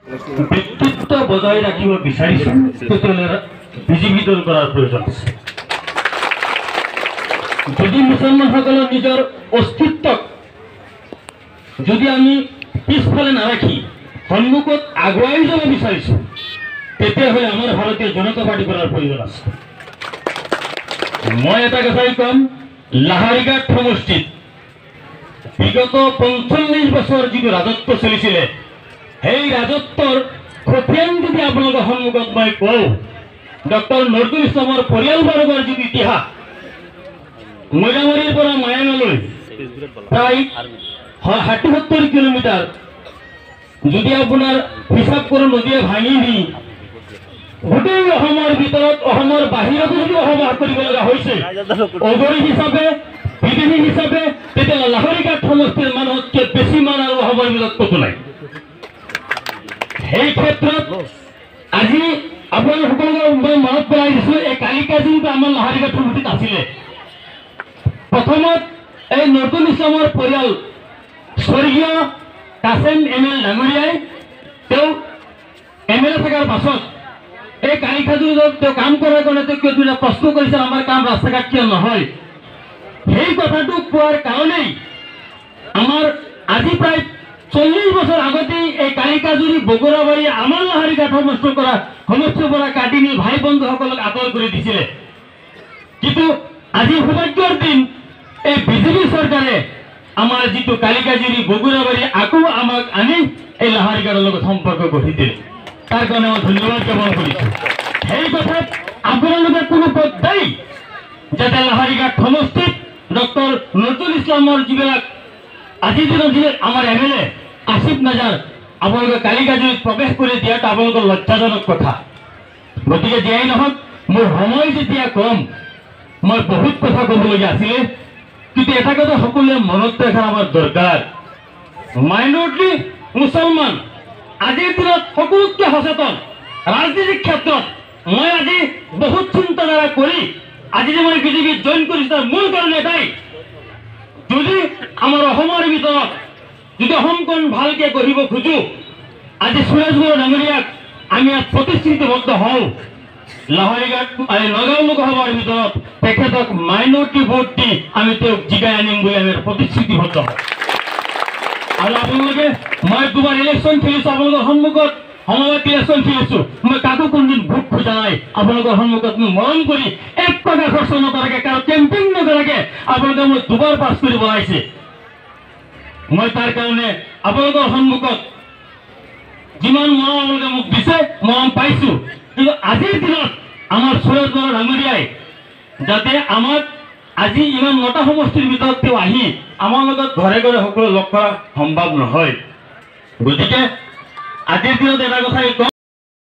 ব্যক্তিত্ব বজাই ৰাখিব বিচাৰিছো তেতিয়াহ'লে বিজেপি দল কৰাৰ প্ৰয়োজন আছে। যদি মুছলমানসকলৰ নিজৰ অস্তিত্বক যদি আমি পিছফালে নাৰাখি সন্মুখত আগুৱাই যাব বিচাৰিছো তেতিয়াহ'লে আমাৰ ভাৰতীয় জনতা পাৰ্টি কৰাৰ প্ৰয়োজন আছে। মই এটা কথাই ক'ম, লাহাৰিঘাট সমষ্টিত বিগত ৪৫ বছৰ যিটো ৰাজত্ব চলিছিলে সেই ৰাজত্বৰ খতিয়ান যদি আপোনালোকৰ সন্মুখত মই কওঁ, ডক্টৰ নজৰুল ইছলামৰ পৰিয়ালবৰ্গৰ যিটো ইতিহাস মৈৰামাৰীৰ পৰা মায়াঙলৈ প্ৰায় ৬০-৭০ কিলোমিটাৰ যদি আপোনাৰ হিচাপ কৰোঁ নদীয়ে ভাঙি নি গোটেই অসমৰ ভিতৰত অসমৰ বাহিৰতো যদি বসবাস কৰিব লগা হৈছে অগৰী হিচাপে বিদেশী হিচাপে তেতিয়াহ'লে লাহৰীঘাট সমষ্টিৰ মানুহতকৈ বেছি মান আৰু অসমৰ ভিতৰত ক'তো নাই। সেই ক্ষেত্ৰত আজি আপোনালোকক মই মনত পেলাই দিছোঁ, এই কালিকা যিটো আমাৰ লাহৰীঘাট সমষ্টিত আছিলে প্ৰথমত এই নজৰুল ইছলামৰ পৰিয়াল স্বৰ্গীয় কাছেম এম.এল. ডাঙৰীয়াই তেওঁ এম.এল.এ. থকাৰ পাছত এই কালিকাজুৰত তেওঁ কাম কৰাৰ কাৰণে তেওঁ কিয় প্ৰশ্ন কৰিছে আমাৰ কাম ৰাস্তা ঘাট কিয় নহয়। সেই কথাটো কোৱাৰ কাৰণেই আমাৰ আজি প্ৰায় ৪০ বছৰ আগতেই এই কালিকাজুৰি বগুৰাবাৰী আমাৰ লাহৰীঘাট সমষ্টিৰ পৰা কাটি নি ভাই বন্ধুসকলক আঁতৰ কৰি দিছিলে। কিন্তু আজি সৌভাগ্যৰ দিন এই বিজেপি চৰকাৰে আমাৰ যিটো কালিকাজুৰি বগুৰাবাৰী আকৌ আমাক আনি এই লাহৰীঘাটৰ লগত সম্পৰ্ক গঢ়ি দিলে, তাৰ কাৰণে মই ধন্যবাদ জ্ঞাপন কৰিছোঁ। সেই কথাত আপোনালোকে কোনো পৰ্যায় যাতে লাহৰীঘাট সমষ্টিত ডক্টৰ নজৰুল ইছলামৰ যিবিলাক আজিৰ দিনত যি আমাৰ এম.এল.এ. আসিফ নাজাৰ আপোনালোকে কালিকাজুৰিত প্ৰৱেশ কৰি দিয়াটো আপোনালোকৰ লজ্জাজনক কথা। গতিকে দিয়াই নহওক, মোৰ সময় যেতিয়া কম মই বহুত কথা ক'বলগীয়া আছিলে, কিন্তু এটা কথা সকলোৱে মনত ৰখাৰ আমাৰ দৰকাৰ, মাইনৰিটি মুছলমান আজিৰ দিনত সকলোতকৈ সচেতন ৰাজনীতিক ক্ষেত্ৰত। মই আজি বহুত চিন্তাধাৰা কৰি আজি যে মই বিজেপিত জইন কৰিছোঁ তাৰ মূল কাৰণ এটাই, যদি আমাৰ অসমৰ ভিতৰত যদি অসমখন ভালকৈ গঢ়িব খোজোঁ, আজি সুৰেশ বড়ো ডাঙৰীয়াক আমি ইয়াত প্ৰতিশ্ৰুতিবদ্ধ হওঁ, লাহৰীঘাট নগাঁও লোকসভাৰ ভিতৰত তেখেতক মাইনৰিটি ভোট দি আমি তেওঁক জিকাই আনিম বুলি আমি প্ৰতিশ্ৰুতিবদ্ধ হওঁ। আৰু আপোনালোকে মই দুবাৰ ইলেকশ্যন খেলিছোঁ, আপোনালোকৰ সন্মুখত সমবায়িক ইলেকশ্যন খেলিছোঁ, মই কাকো কোনদিন ভোট খোজা নাই। আপোনালোকৰ সন্মুখত মই মৰম কৰি ১ টকা খৰচ নকৰাকৈ কাৰো কেম্পিং নকৰাকৈ আপোনালোকে মই দুবাৰ পাছ কৰি বনাইছে। মই তাৰ কাৰণে আপোনালোকৰ সন্মুখত যিমান মৰম আপোনালোকে মোক দিছে মৰম পাইছোঁ, কিন্তু আজিৰ দিনত আমাৰ সুৰেশ বড়ো ডাঙৰীয়াই যাতে আমাক আজি ইমান ৯টা সমষ্টিৰ ভিতৰত তেওঁ আহি আমাৰ লগত ঘৰে ঘৰে সকলো লগ কৰা সম্ভৱ নহয়। গতিকে আজিৰ দিনত এটা কথাই কওঁ,